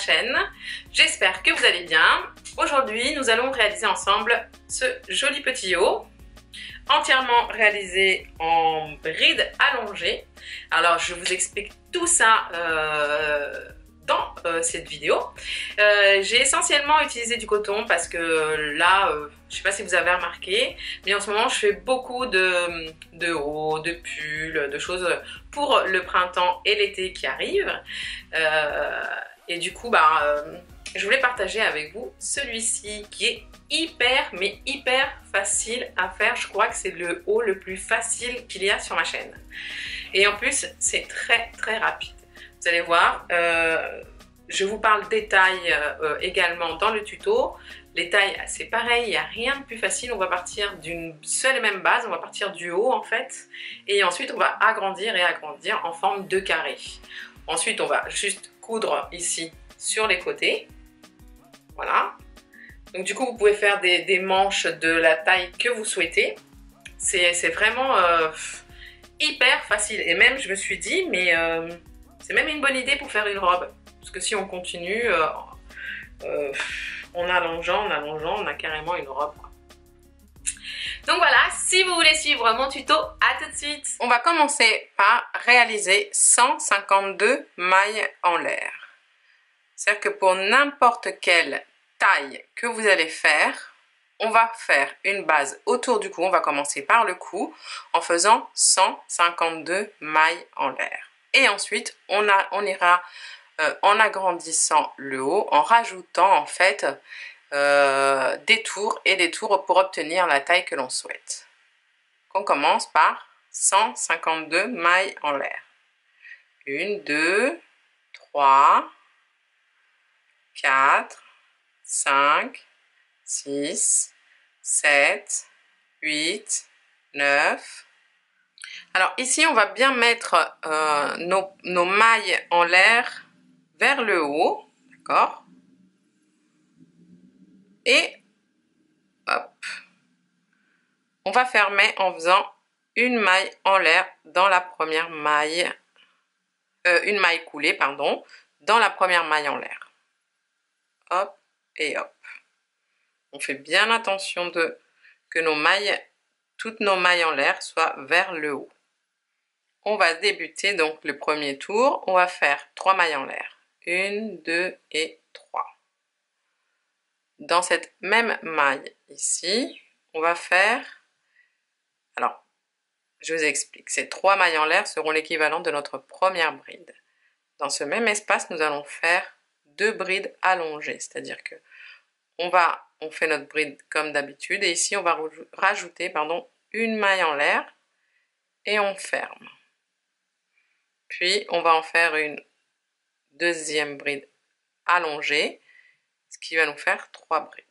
chaîne. J'espère que vous allez bien. Aujourd'hui, nous allons réaliser ensemble ce joli petit haut, entièrement réalisé en bride allongée. Alors, je vous explique tout ça dans cette vidéo. J'ai essentiellement utilisé du coton parce que là, je ne sais pas si vous avez remarqué, mais en ce moment je fais beaucoup de hauts, de pulls, de choses pour le printemps et l'été qui arrivent. Et du coup, je voulais partager avec vous celui-ci qui est hyper facile à faire. Je crois que c'est le haut le plus facile qu'il y a sur ma chaîne. Et en plus, c'est très rapide. Vous allez voir, je vous parle des tailles également dans le tuto. Les tailles, c'est pareil, il n'y a rien de plus facile. On va partir d'une seule et même base, on va partir du haut en fait. Et ensuite, on va agrandir et agrandir en forme de carré. Ensuite, on va juste coudre ici sur les côtés. Voilà. Donc du coup, vous pouvez faire des manches de la taille que vous souhaitez. C'est vraiment hyper facile. Et même, je me suis dit, mais c'est même une bonne idée pour faire une robe. Parce que si on continue, en allongeant, on a carrément une robe. Donc voilà, si vous voulez suivre mon tuto, à tout de suite. On va commencer par réaliser 152 mailles en l'air. C'est-à-dire que pour n'importe quelle taille que vous allez faire, on va faire une base autour du cou. On va commencer par le cou en faisant 152 mailles en l'air. Et ensuite, on ira en agrandissant le haut, en rajoutant en fait des tours et des tours pour obtenir la taille que l'on souhaite. On commence par 152 mailles en l'air. 1, 2, 3, 4, 5, 6, 7, 8, 9. Alors ici, on va bien mettre nos mailles en l'air vers le haut, d'accord? Et hop, on va fermer en faisant une maille en l'air dans la première maille, une maille coulée, pardon, dans la première maille en l'air. Hop et hop. On fait bien attention que toutes nos mailles en l'air soient vers le haut. On va débuter donc le premier tour. On va faire 3 mailles en l'air. 1, 2 et 3. Dans cette même maille ici, on va faire... Alors, je vous explique. Ces 3 mailles en l'air seront l'équivalent de notre première bride. Dans ce même espace, nous allons faire 2 brides allongées. C'est-à-dire que on fait notre bride comme d'habitude. Et ici, on va rajouter une maille en l'air et on ferme. Puis, on va en faire une deuxième bride allongée, ce qui va nous faire 3 brides.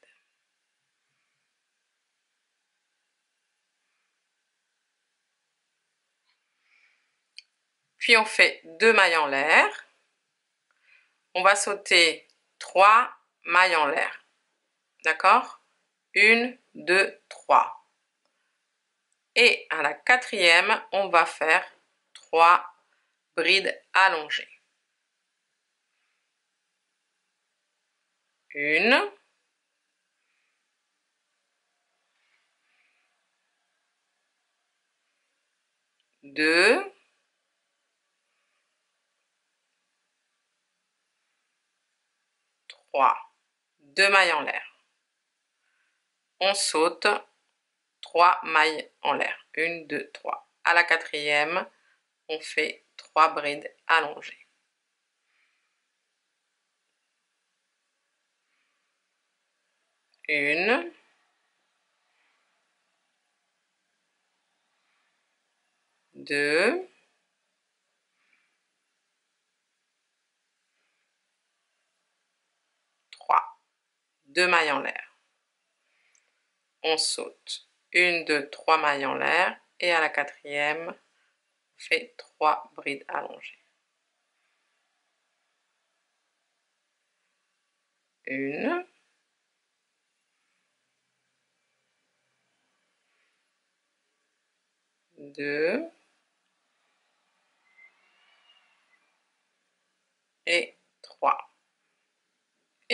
Puis, on fait 2 mailles en l'air. On va sauter 3 mailles en l'air. D'accord? 1, 2, 3. Et à la quatrième, on va faire 3 brides allongées. 1, 2, 3. 2 mailles en l'air. On saute 3 mailles en l'air. 1, 2, 3. À la quatrième, on fait 3 brides allongées. 1, 2, 3. 2 mailles en l'air. On saute 1, 2, 3 mailles en l'air et à la quatrième, on fait 3 brides allongées. 1, 2 et 3.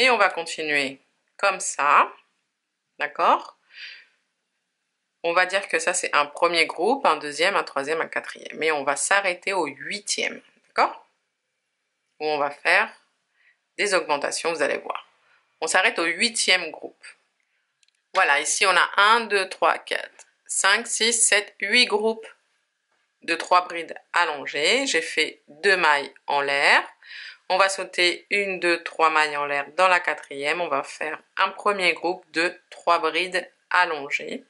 Et on va continuer comme ça, d'accord? On va dire que ça c'est un premier groupe, un deuxième, un troisième, un quatrième. Mais on va s'arrêter au 8e, d'accord? Où on va faire des augmentations, vous allez voir. On s'arrête au 8e groupe. Voilà, ici on a 1, 2, 3, 4, 5, 6, 7, 8 groupes de 3 brides allongées. J'ai fait 2 mailles en l'air. On va sauter 1, 2, 3 mailles en l'air dans la quatrième. On va faire un premier groupe de 3 brides allongées.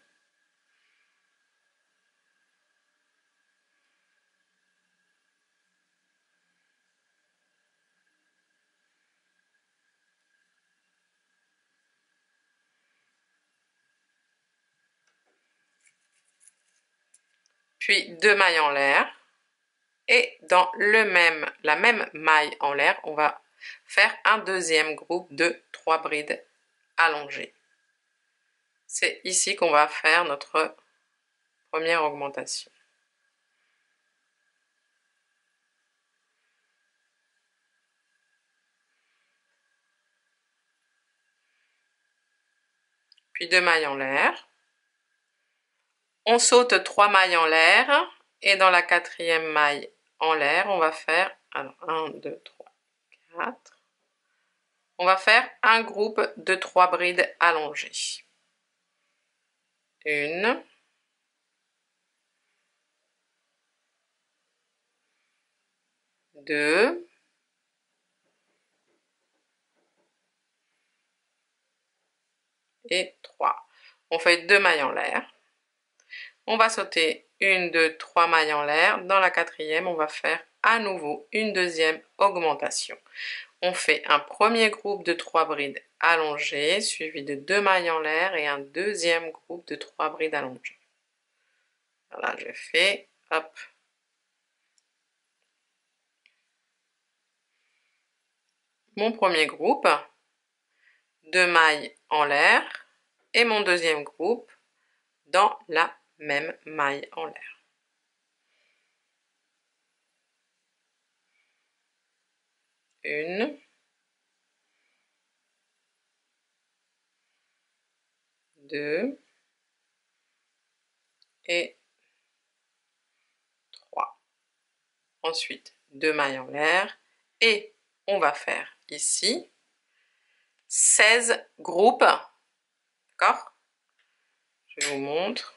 Puis 2 mailles en l'air. Et dans la même maille en l'air, on va faire un deuxième groupe de 3 brides allongées. C'est ici qu'on va faire notre première augmentation. Puis 2 mailles en l'air. On saute 3 mailles en l'air et dans la quatrième maille en l'air, on va faire, alors 1, 2, 3, 4, on va faire un groupe de 3 brides allongées. 1, 2, et 3. On fait 2 mailles en l'air. On va sauter 1, 2, 3 mailles en l'air. Dans la quatrième, on va faire à nouveau une deuxième augmentation. On fait un premier groupe de 3 brides allongées, suivi de 2 mailles en l'air et un deuxième groupe de 3 brides allongées. Voilà, je fais, hop. Mon premier groupe, 2 mailles en l'air et mon deuxième groupe dans la même maille en l'air. Une, deux et 3. Ensuite, 2 mailles en l'air et on va faire ici 16 groupes, d'accord? Je vous montre.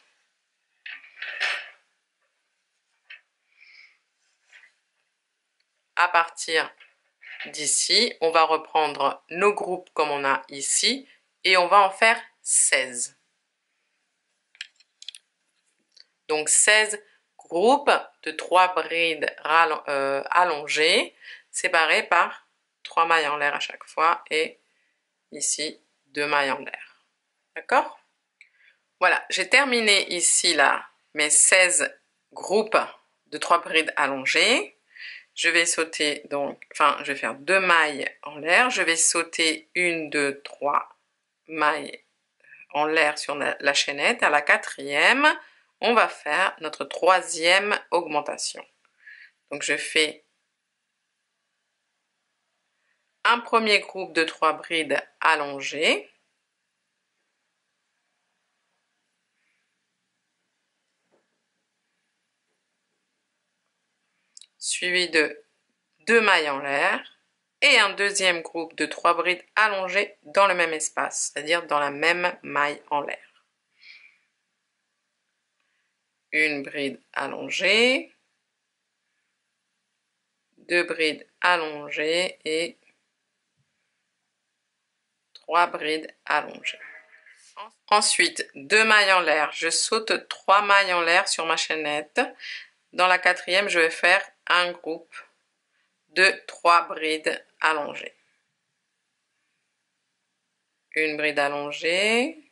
À partir d'ici, on va reprendre nos groupes comme on a ici et on va en faire 16. Donc 16 groupes de 3 brides allongées, séparées par 3 mailles en l'air à chaque fois et ici 2 mailles en l'air. D'accord? Voilà, j'ai terminé ici là mes 16 groupes de 3 brides allongées. Je vais sauter donc, je vais faire 2 mailles en l'air. Je vais sauter 1, 2, 3 mailles en l'air sur la chaînette. À la quatrième, on va faire notre troisième augmentation. Donc je fais un premier groupe de 3 brides allongées. Suivi de 2 mailles en l'air et un deuxième groupe de 3 brides allongées dans le même espace, c'est-à-dire dans la même maille en l'air. Une bride allongée, 2 brides allongées et 3 brides allongées. Ensuite, 2 mailles en l'air, je saute 3 mailles en l'air sur ma chaînette. Dans la quatrième, je vais faire un groupe de 3 brides allongées. Une bride allongée,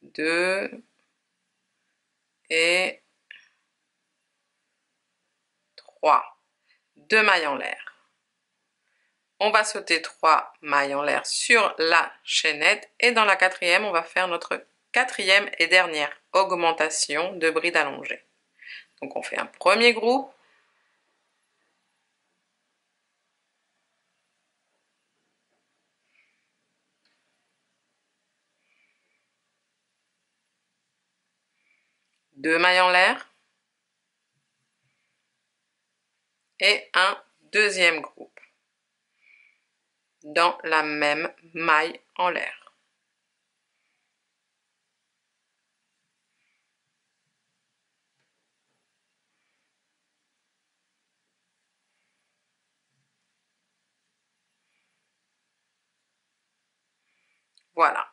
2 et 3. 2 mailles en l'air. On va sauter 3 mailles en l'air sur la chaînette et dans la quatrième, on va faire notre quatrième et dernière augmentation de bride allongée. Donc on fait un premier groupe, 2 mailles en l'air et un deuxième groupe dans la même maille en l'air. Voilà.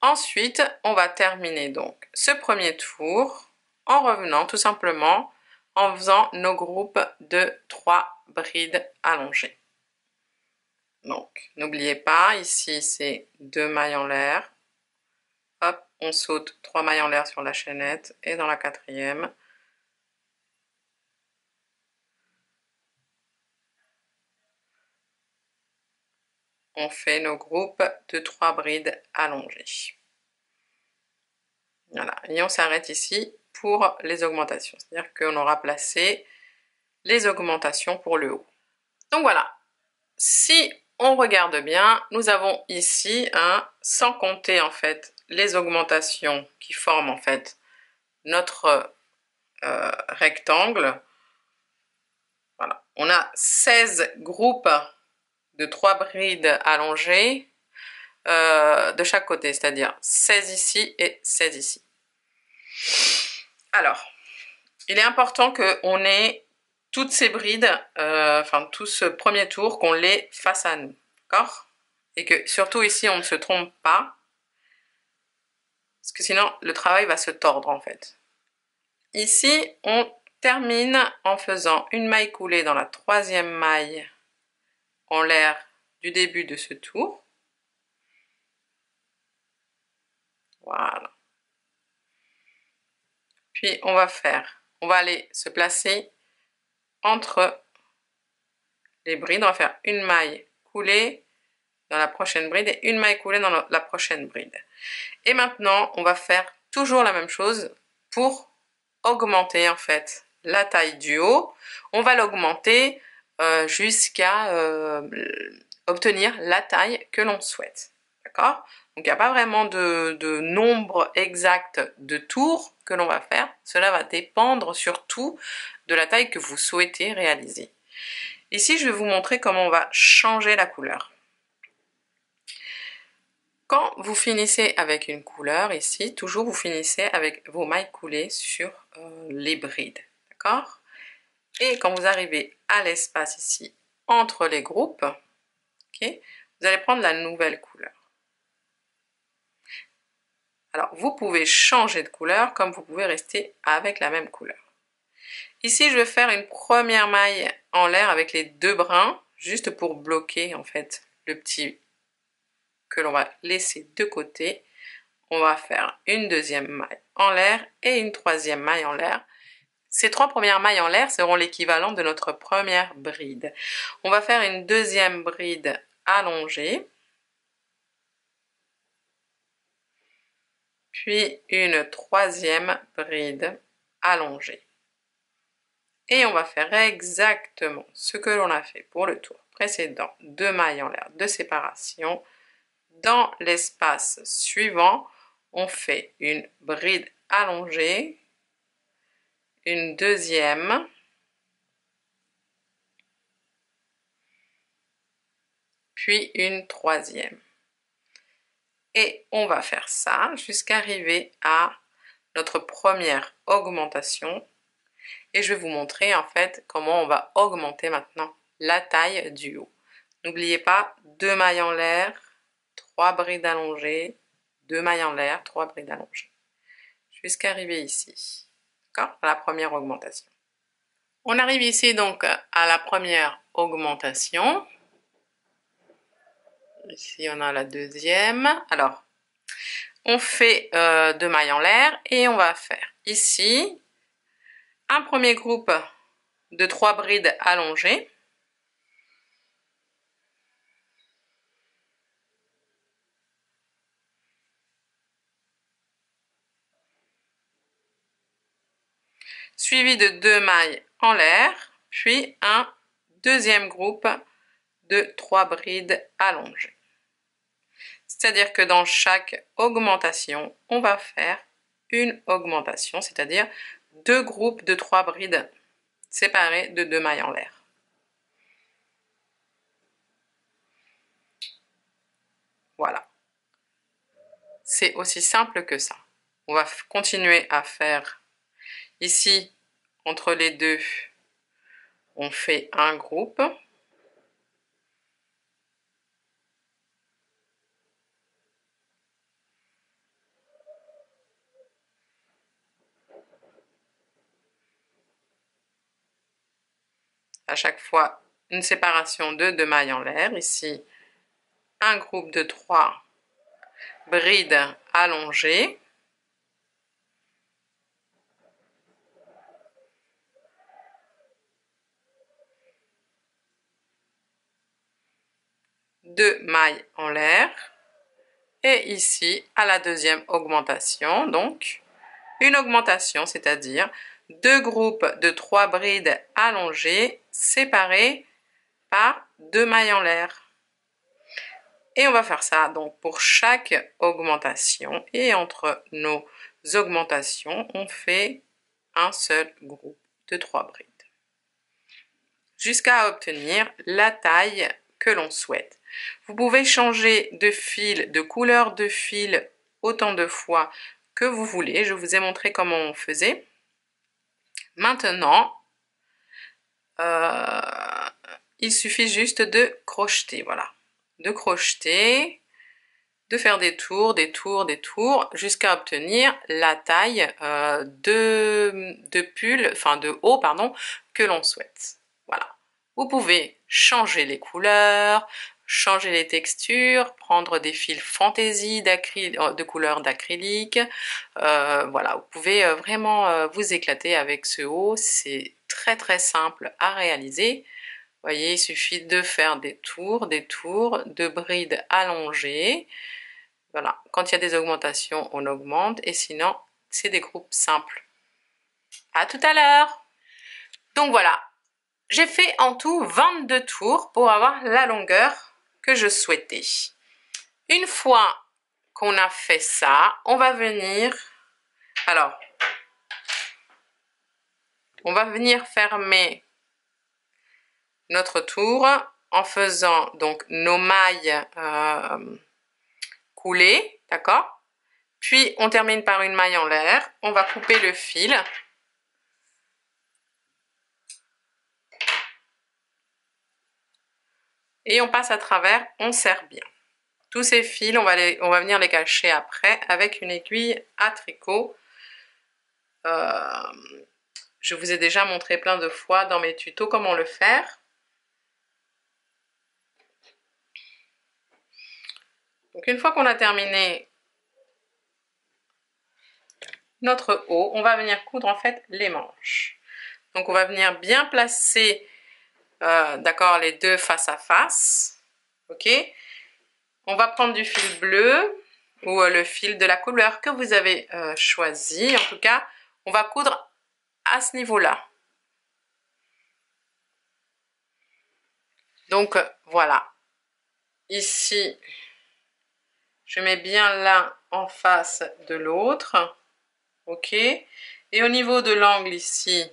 Ensuite, on va terminer donc ce premier tour en revenant tout simplement en faisant nos groupes de 3 brides allongées. Donc, n'oubliez pas, ici c'est 2 mailles en l'air. Hop, on saute 3 mailles en l'air sur la chaînette et dans la quatrième, on fait nos groupes de 3 brides allongées. Voilà, et on s'arrête ici pour les augmentations, c'est-à-dire qu'on aura placé les augmentations pour le haut. Donc voilà, si on regarde bien, nous avons ici, sans compter en fait les augmentations qui forment en fait notre rectangle, voilà, on a 16 groupes de 3 brides allongées de chaque côté, c'est-à-dire 16 ici et 16 ici. Alors, il est important qu'on ait toutes ces brides, enfin tout ce premier tour, qu'on l'ait face à nous, d'accord? Et que surtout ici, on ne se trompe pas, parce que sinon le travail va se tordre en fait. Ici, on termine en faisant une maille coulée dans la troisième maille en l'air du début de ce tour. Voilà. Puis on va aller se placer entre les brides. On va faire une maille coulée dans la prochaine bride et une maille coulée dans la prochaine bride. Et maintenant, on va faire toujours la même chose pour augmenter en fait la taille du haut. On va l'augmenter jusqu'à obtenir la taille que l'on souhaite. D'accord? Donc il n'y a pas vraiment de nombre exact de tours que l'on va faire. Cela va dépendre surtout de la taille que vous souhaitez réaliser. Ici, je vais vous montrer comment on va changer la couleur. Quand vous finissez avec une couleur, ici, toujours vous finissez avec vos mailles coulées sur les brides. D'accord? Et quand vous arrivez à l'espace ici, entre les groupes, okay, vous allez prendre la nouvelle couleur. Alors, vous pouvez changer de couleur comme vous pouvez rester avec la même couleur. Ici, je vais faire une première maille en l'air avec les 2 brins, juste pour bloquer en fait le petit que l'on va laisser de côté. On va faire une deuxième maille en l'air et une troisième maille en l'air. Ces 3 premières mailles en l'air seront l'équivalent de notre première bride. On va faire une deuxième bride allongée, puis une troisième bride allongée. Et on va faire exactement ce que l'on a fait pour le tour précédent, 2 mailles en l'air de séparation. Dans l'espace suivant, on fait une bride allongée, une deuxième, puis une troisième. Et on va faire ça jusqu'à arriver à notre première augmentation. Et je vais vous montrer en fait comment on va augmenter maintenant la taille du haut. N'oubliez pas, 2 mailles en l'air, 3 brides allongées, 2 mailles en l'air, 3 brides allongées. Jusqu'à arriver ici, d'accord, à la première augmentation. On arrive ici donc à la première augmentation. Ici on a la deuxième. Alors, on fait 2 mailles en l'air et on va faire ici un premier groupe de 3 brides allongées. Suivi de 2 mailles en l'air, puis un deuxième groupe de 3 brides allongées. C'est-à-dire que dans chaque augmentation, on va faire une augmentation, c'est-à-dire 2 groupes de 3 brides séparés de 2 mailles en l'air. Voilà. C'est aussi simple que ça. On va continuer à faire ici, entre les deux, on fait un groupe. À chaque fois, une séparation de 2 mailles en l'air. Ici, un groupe de 3 brides allongées. Deux mailles en l'air. Et ici, à la deuxième augmentation, donc, une augmentation, c'est-à-dire 2 groupes de 3 brides allongées séparées par 2 mailles en l'air. Et on va faire ça donc pour chaque augmentation. Et entre nos augmentations, on fait un seul groupe de 3 brides. Jusqu'à obtenir la taille que l'on souhaite. Vous pouvez changer de fil, de couleur de fil autant de fois que vous voulez. Je vous ai montré comment on faisait. Maintenant, il suffit juste de crocheter, voilà. De crocheter, de faire des tours, des tours, des tours, jusqu'à obtenir la taille de pull, enfin de haut, pardon, que l'on souhaite. Voilà. Vous pouvez changer les couleurs, changer les textures, prendre des fils fantaisie de couleur d'acrylique. Voilà, vous pouvez vraiment vous éclater avec ce haut. C'est très très simple à réaliser. Vous voyez, il suffit de faire des tours, de brides allongées. Voilà, quand il y a des augmentations, on augmente, et sinon, c'est des groupes simples. À tout à l'heure! Donc voilà, j'ai fait en tout 22 tours pour avoir la longueur que je souhaitais. Une fois qu'on a fait ça, on va venir... Alors, on va venir fermer notre tour en faisant donc nos mailles coulées, d'accord? Puis on termine par une maille en l'air, on va couper le fil. Et on passe à travers, on serre bien. Tous ces fils, on va venir les cacher après avec une aiguille à tricot. Je vous ai déjà montré plein de fois dans mes tutos comment le faire. Donc une fois qu'on a terminé notre haut, on va venir coudre en fait les manches. Donc on va venir bien placer d'accord, les deux face à face. Ok. On va prendre du fil bleu ou le fil de la couleur que vous avez choisi. En tout cas, on va coudre à ce niveau-là. Donc voilà. Ici, je mets bien l'un en face de l'autre. Ok. Et au niveau de l'angle ici,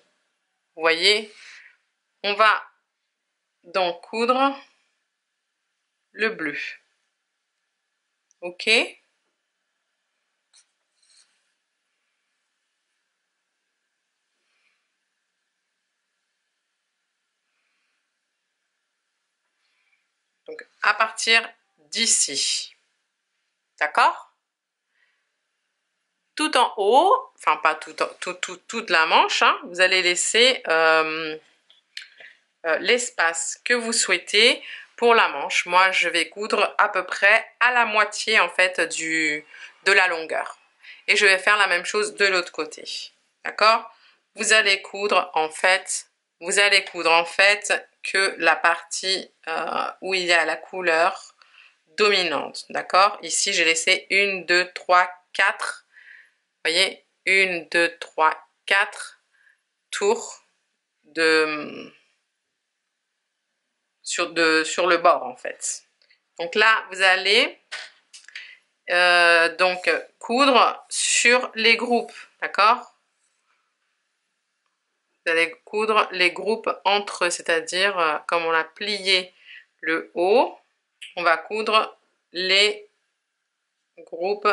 vous voyez, on va donc coudre le bleu. Ok. Donc à partir d'ici. D'accord? Tout en haut, enfin pas toute la manche, hein, vous allez laisser l'espace que vous souhaitez pour la manche. Moi, je vais coudre à peu près à la moitié en fait de la longueur. Et je vais faire la même chose de l'autre côté. D'accord? Vous allez coudre en fait que la partie où il y a la couleur dominante. D'accord? Ici, j'ai laissé 1, 2, 3, 4. Vous voyez, 1, 2, 3, 4 tours sur le bord en fait. Donc là, vous allez donc coudre sur les groupes, d'accord? Vous allez coudre les groupes entre eux, c'est-à-dire comme on a plié le haut, on va coudre les groupes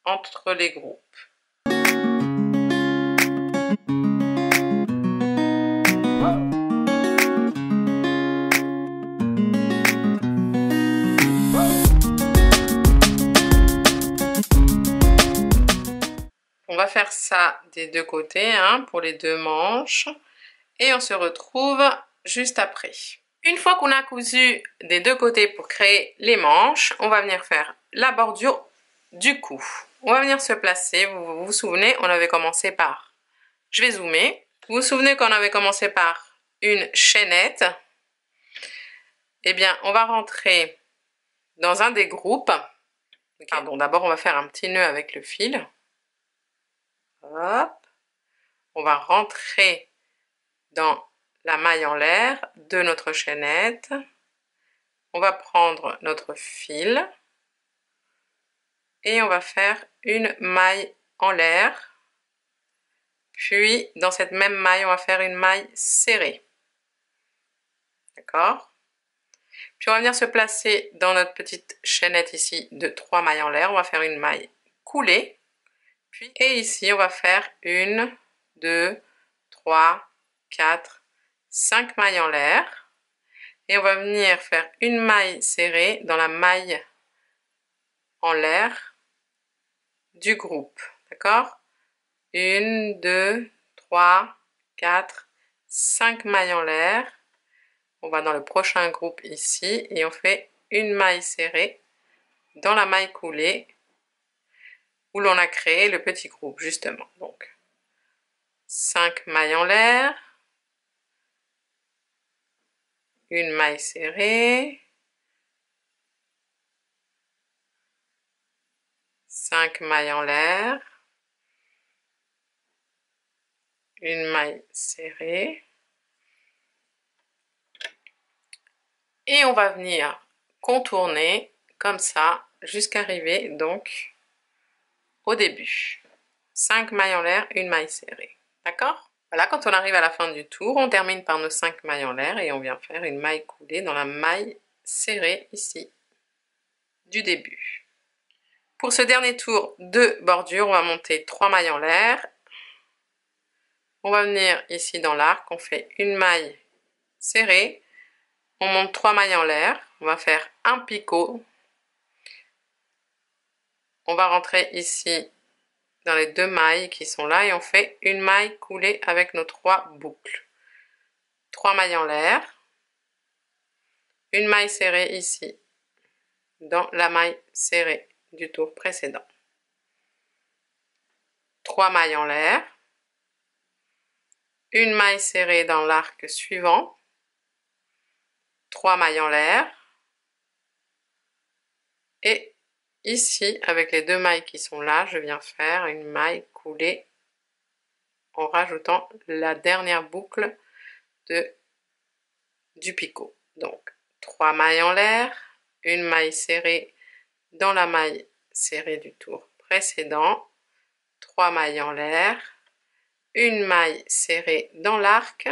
entre les groupes. On va faire ça des deux côtés, hein, pour les deux manches. Et on se retrouve juste après. Une fois qu'on a cousu des deux côtés pour créer les manches, on va venir faire la bordure du cou. On va venir se placer, vous vous souvenez, on avait commencé par, je vais zoomer, vous vous souvenez qu'on avait commencé par une chaînette. Eh bien, on va rentrer dans un des groupes. Pardon, d'abord on va faire un petit nœud avec le fil. Hop. On va rentrer dans la maille en l'air de notre chaînette. On va prendre notre fil et on va faire une maille en l'air. Puis dans cette même maille, on va faire une maille serrée. D'accord? Puis on va venir se placer dans notre petite chaînette ici de 3 mailles en l'air. On va faire une maille coulée. Puis, et ici, on va faire 1, 2, 3, 4, 5 mailles en l'air. Et on va venir faire une maille serrée dans la maille en l'air du groupe. D'accord? 1, 2, 3, 4, 5 mailles en l'air. On va dans le prochain groupe ici et on fait une maille serrée dans la maille coulée où l'on a créé le petit groupe justement. Donc 5 mailles en l'air, une maille serrée, 5 mailles en l'air, une maille serrée et on va venir contourner comme ça jusqu'à arriver donc au début. 5 mailles en l'air, une maille serrée. D'accord? Voilà, quand on arrive à la fin du tour, on termine par nos 5 mailles en l'air et on vient faire une maille coulée dans la maille serrée ici du début. Pour ce dernier tour de bordure, on va monter 3 mailles en l'air. On va venir ici dans l'arc, on fait une maille serrée, on monte 3 mailles en l'air, on va faire un picot. On va rentrer ici dans les deux mailles qui sont là et on fait une maille coulée avec nos 3 boucles. 3 mailles en l'air, une maille serrée ici dans la maille serrée du tour précédent. 3 mailles en l'air, une maille serrée dans l'arc suivant, 3 mailles en l'air et ici avec les deux mailles qui sont là, je viens faire une maille coulée en rajoutant la dernière boucle du picot. Donc 3 mailles en l'air, une maille serrée dans la maille serrée du tour précédent, 3 mailles en l'air, une maille serrée dans l'arc,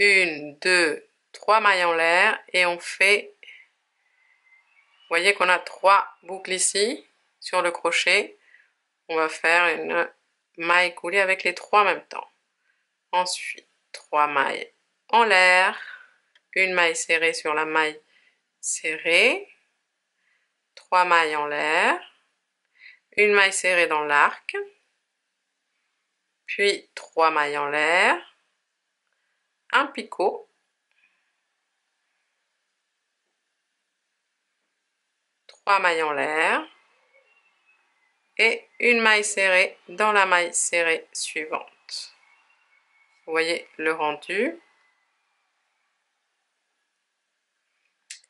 1, 2, 3 mailles en l'air et on fait, vous voyez qu'on a 3 boucles ici sur le crochet, on va faire une maille coulée avec les 3 en même temps. Ensuite 3 mailles en l'air, une maille serrée sur la maille serrée, 3 mailles en l'air, une maille serrée dans l'arc, puis 3 mailles en l'air, un picot, 3 mailles en l'air et une maille serrée dans la maille serrée suivante. Vous voyez le rendu.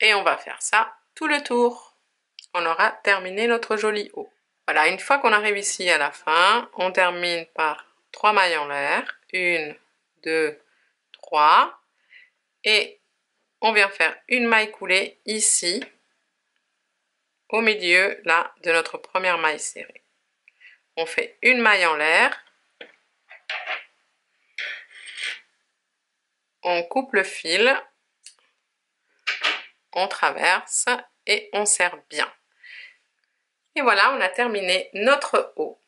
Et on va faire ça tout le tour. On aura terminé notre joli haut. Voilà, une fois qu'on arrive ici à la fin, on termine par 3 mailles en l'air. 1, 2, 3. Et on vient faire une maille coulée ici. au milieu là de notre première maille serrée. On fait une maille en l'air, on coupe le fil, on traverse et on serre bien. Et voilà, on a terminé notre haut.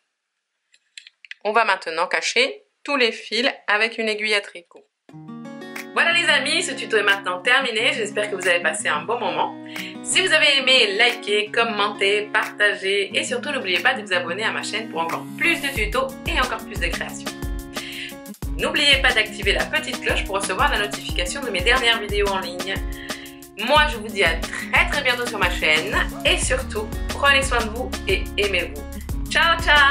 On va maintenant cacher tous les fils avec une aiguille à tricot. Voilà les amis, ce tuto est maintenant terminé. J'espère que vous avez passé un bon moment. Si vous avez aimé, likez, commentez, partagez et surtout n'oubliez pas de vous abonner à ma chaîne pour encore plus de tutos et encore plus de créations. N'oubliez pas d'activer la petite cloche pour recevoir la notification de mes dernières vidéos en ligne. Moi, je vous dis à très bientôt sur ma chaîne et surtout, prenez soin de vous et aimez-vous. Ciao, ciao!